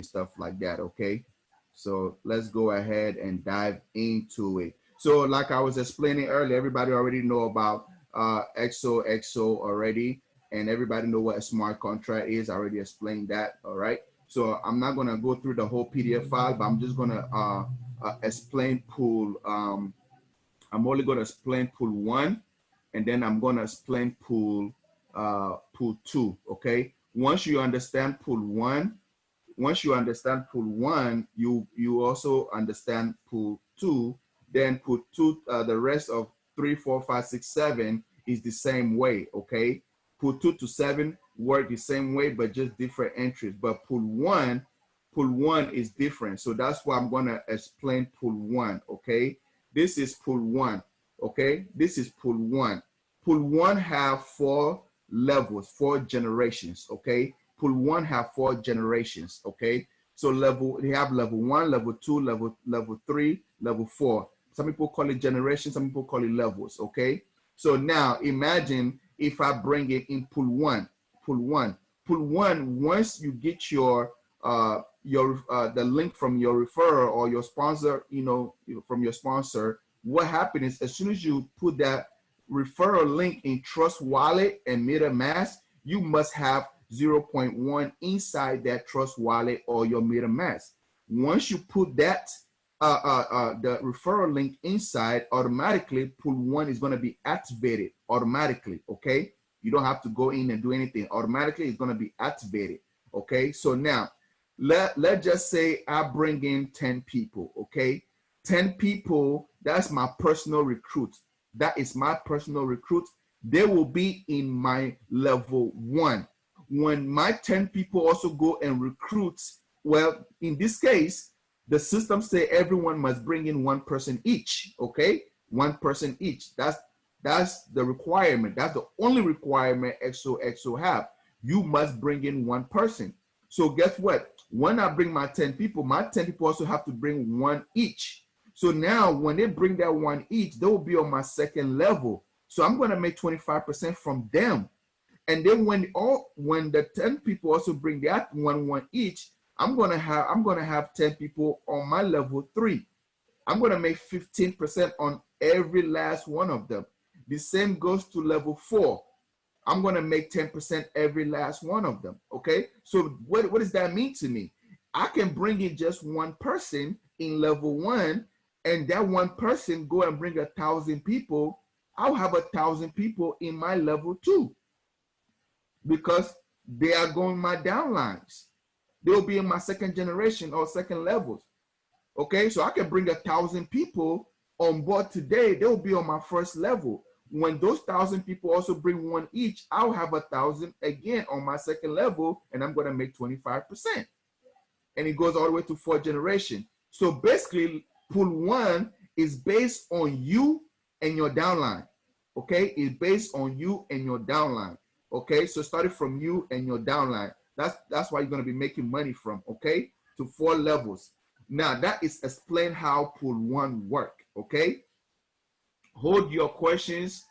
stuff like that. Okay, so let's go ahead and dive into it. So like I was explaining earlier, everybody already know about Xoxo already, and everybody know what a smart contract is. I already explained that. All right, so I'm not gonna go through the whole PDF file, but I'm just gonna explain pool. I'm only gonna explain pool one, and then I'm gonna explain pool two. Okay, once you understand pool one, you also understand pool two. Then pool two, the rest of 3, 4, 5, 6, 7 is the same way. Okay, pool 2 to 7 work the same way, but just different entries. But pool one is different. So that's why I'm gonna explain pool one. Okay, this is pool one. Okay, this is pool one. Pool one have 4 levels, 4 generations. Okay, pool one have 4 generations. Okay, so they have level 1, level 2, level 3, level 4. Some people call it generations, some people call it levels. Okay, so now imagine if I bring it in pool one. Once you get the link from your referrer or your sponsor, from your sponsor, what happens is as soon as you put that referral link in Trust Wallet and MetaMask, you must have 0.1 inside that Trust Wallet or your MetaMask. Once you put that the referral link inside, automatically pool one is going to be activated automatically. Okay, you don't have to go in and do anything. Automatically, it's going to be activated. Okay, so now let's just say I bring in 10 people. Okay, 10 people. That's my personal recruit. That is my personal recruit. They will be in my level 1. When my 10 people also go and recruit, well, in this case, the system say everyone must bring in 1 person each. Okay, 1 person each. That's the requirement. That's the only requirement Xoxo have. You must bring in 1 person. So guess what? When I bring my 10 people also have to bring 1 each. So now when they bring that 1 each, they will be on my second level. So I'm going to make 25% from them. And then when the 10 people also bring that 1 each, I'm gonna have 10 people on my level 3. I'm gonna make 15% on every last one of them. The same goes to level 4. I'm gonna make 10% every last one of them. Okay, so what does that mean to me? I can bring in just 1 person in level 1, and that 1 person go and bring 1,000 people. I'll have 1,000 people in my level 2 because they are going my downlines. They'll be in my second generation or second levels. Okay, so I can bring 1,000 people on board today. They'll be on my first level. When those 1,000 people also bring 1 each, I'll have 1,000 again on my second level, and I'm going to make 25%. And it goes all the way to 4th generation. So basically, pool 1 is based on you and your downline. Okay, it's based on you and your downline. Okay, so starting from you and your downline. That's why you're going to be making money from. Okay, to 4 levels. Now that is explain how pool 1 work. Okay, hold your questions.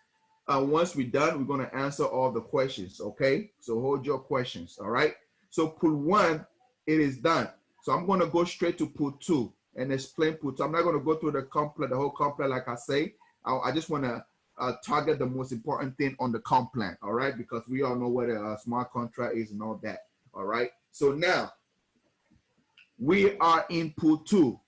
Once we're done, we're going to answer all the questions. Okay, so hold your questions. All right, so pool 1, it is done. So I'm going to go straight to pool 2 and explain pool 2. I'm not going to go through the whole complex like I say. I just want to target the most important thing on the comp plan. All right, because we all know what a smart contract is and all that. All right, so now we are in pool 2.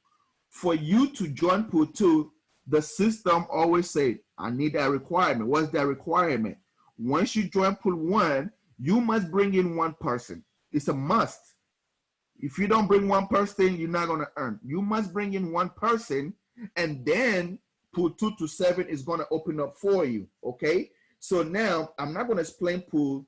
For you to join pool 2, the system always say, I need that requirement. What's that requirement? Once you join pool 1, you must bring in 1 person. It's a must. If you don't bring 1 person, you're not going to earn. You must bring in 1 person, and then pool 2 to 7 is going to open up for you. Okay, so now I'm not going to explain pool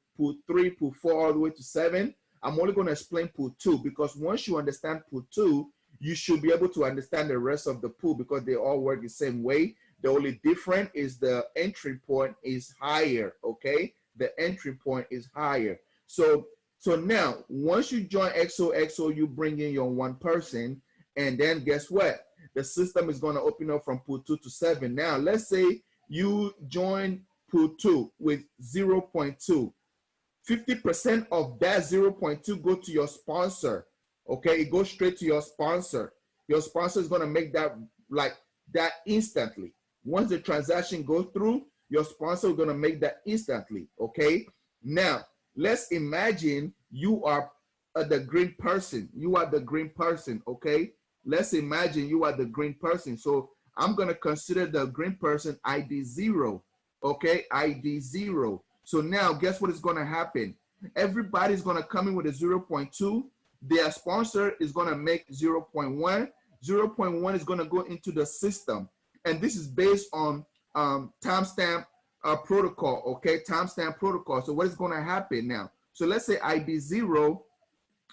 3, pool 4 all the way to 7. I'm only going to explain pool 2, because once you understand pool 2, you should be able to understand the rest of the pool, because they all work the same way. The only difference is the entry point is higher. Okay, the entry point is higher. So now once you join Xoxo, you bring in your 1 person, and then guess what? The system is going to open up from pool 2 to 7. Now let's say you join pool 2 with 0.2. 50% of that 0.2 go to your sponsor. Okay, it goes straight to your sponsor. Your sponsor is going to make that like that instantly. Once the transaction goes through, your sponsor is going to make that instantly. Okay, now let's imagine you are the green person. You are the green person. Okay, let's imagine you are the green person. So I'm going to consider the green person ID 0. Okay, ID 0. So now guess what is going to happen? Everybody's going to come in with a 0.2. Their sponsor is going to make 0.1. 0.1 is going to go into the system. And this is based on timestamp protocol, okay? Timestamp protocol. So what is going to happen now? So let's say ID 0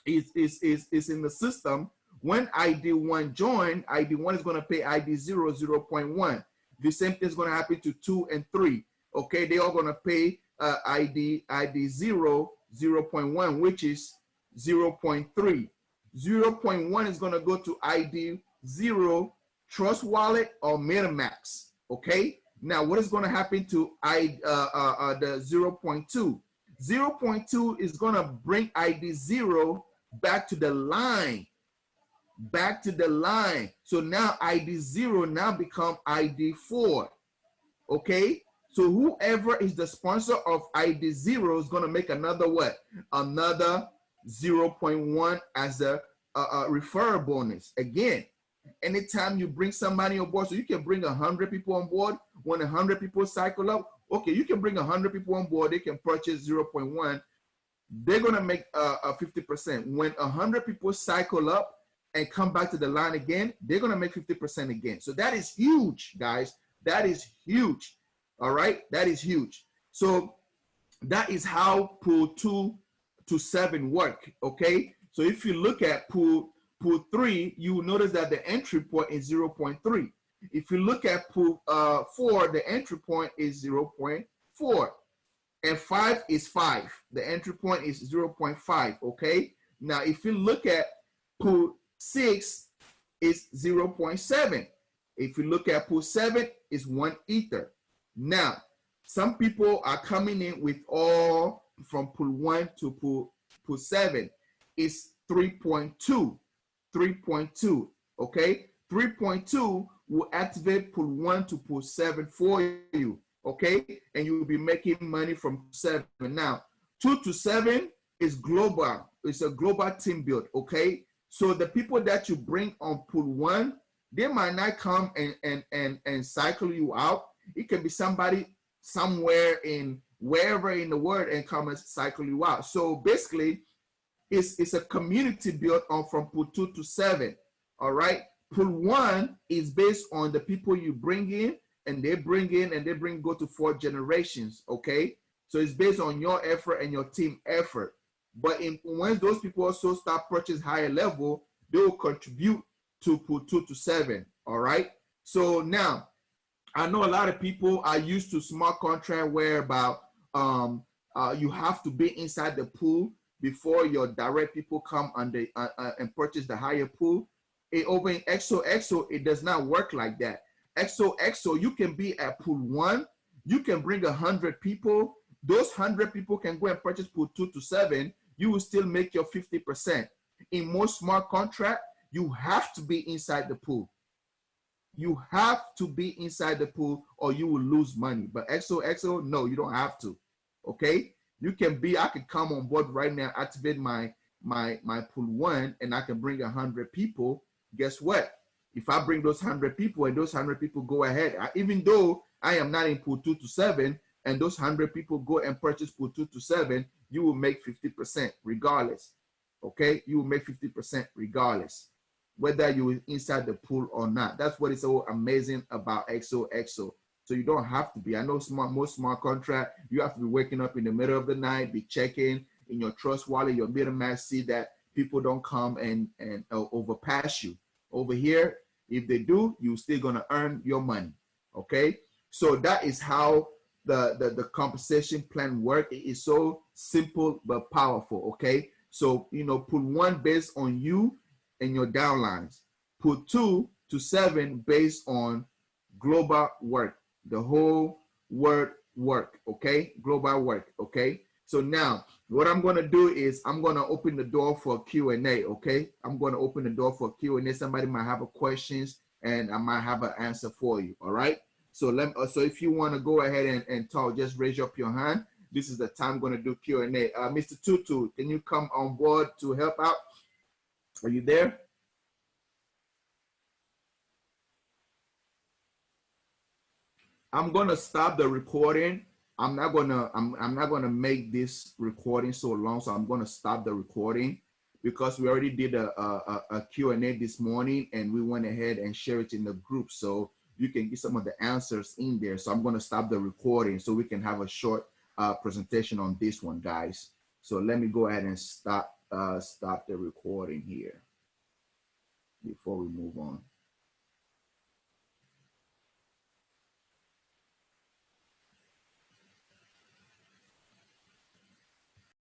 is in the system. When ID 1 join, ID 1 is going to pay ID 0 0.1. The same thing is going to happen to 2 and 3. Okay, they are going to pay ID 0 0.1, which is 0.3. 0.1 is going to go to ID 0 Trust Wallet or MetaMask. Okay, now what is going to happen to the 0.2? 0.2 is going to bring ID 0 back to the line. Back to the line. So now ID 0 now become ID 4. Okay, so whoever is the sponsor of ID 0 is going to make another what? Another 0.1 as a referral bonus. Again, anytime you bring somebody on board, so you can bring 100 people on board. When 100 people cycle up, okay, you can bring 100 people on board. They can purchase 0.1. They're going to make a 50%. When 100 people cycle up and come back to the line again, they're going to make 50% again. So that is huge, guys. That is huge. All right, that is huge. So that is how pool 2 to 7 work. Okay, so if you look at pool 3, you will notice that the entry point is 0.3. If you look at pool 4, the entry point is 0.4, and 5 is 5. The entry point is 0.5. Okay, now if you look at pool 6, is 0.7. If you look at pool 7, is 1 ether. Now, some people are coming in with all from pool 1 to pool 7. It's 3.2. 3.2. Okay, 3.2 will activate pool 1 to pool 7 for you. Okay, and you will be making money from 7. Now, 2 to 7 is global. It's a global team build. Okay, so the people that you bring on pool 1, they might not come and cycle you out. It can be somebody somewhere in wherever in the world and come and cycle you out. So basically, it's a community built on from pool 2 to 7. All right. Pool 1 is based on the people you bring in, and they bring in and they go to 4 generations. Okay. So it's based on your effort and your team effort. But when those people also start purchase higher level, they will contribute to pool 2 to 7. All right. So now, I know a lot of people are used to smart contract whereby you have to be inside the pool before your direct people come and purchase the higher pool. Over in Xoxo, it does not work like that. Xoxo, you can be at pool 1, you can bring 100 people. Those 100 people can go and purchase pool 2 to 7. You will still make your 50%. In most smart contract, you have to be inside the pool. You have to be inside the pool or you will lose money. But Xoxo, no, you don't have to. Okay, you can be. I can come on board right now, activate my pool 1, and I can bring 100 people. Guess what? If I bring those 100 people and those 100 people go ahead, even though I am not in pool 2 to 7, and those 100 people go and purchase pool 2 to 7, you will make 50% regardless. Okay, you will make 50% regardless, whether you're inside the pool or not. That's what is so amazing about Xoxo. So you don't have to be. I know most smart contract, you have to be waking up in the middle of the night, be checking in your Trust Wallet, your MetaMask, see that people don't come and overpass you. Over here, if they do, you're still gonna earn your money. Okay, so that is how the compensation plan work. It is so simple but powerful. Okay, so pool 1 based on you and your downlines. Pool 2 to 7 based on global work, the whole world work. Okay, global work. Okay, so now What I'm going to do is I'm going to open the door for Q&A, okay? I'm going to open the door for Q&A. Somebody might have a questions and I might have an answer for you, all right? So so if you want to go ahead and talk, just raise up your hand. This is the time I'm going to do Q&A. Mr. Tutu, can you come on board to help out? Are you there? I'm going to stop the recording. I'm not gonna make this recording so long, so I'm gonna stop the recording because we already did a Q&A this morning and we went ahead and shared it in the group so you can get some of the answers in there. So I'm gonna stop the recording so we can have a short presentation on this one, guys. So let me go ahead and stop the recording here before we move on.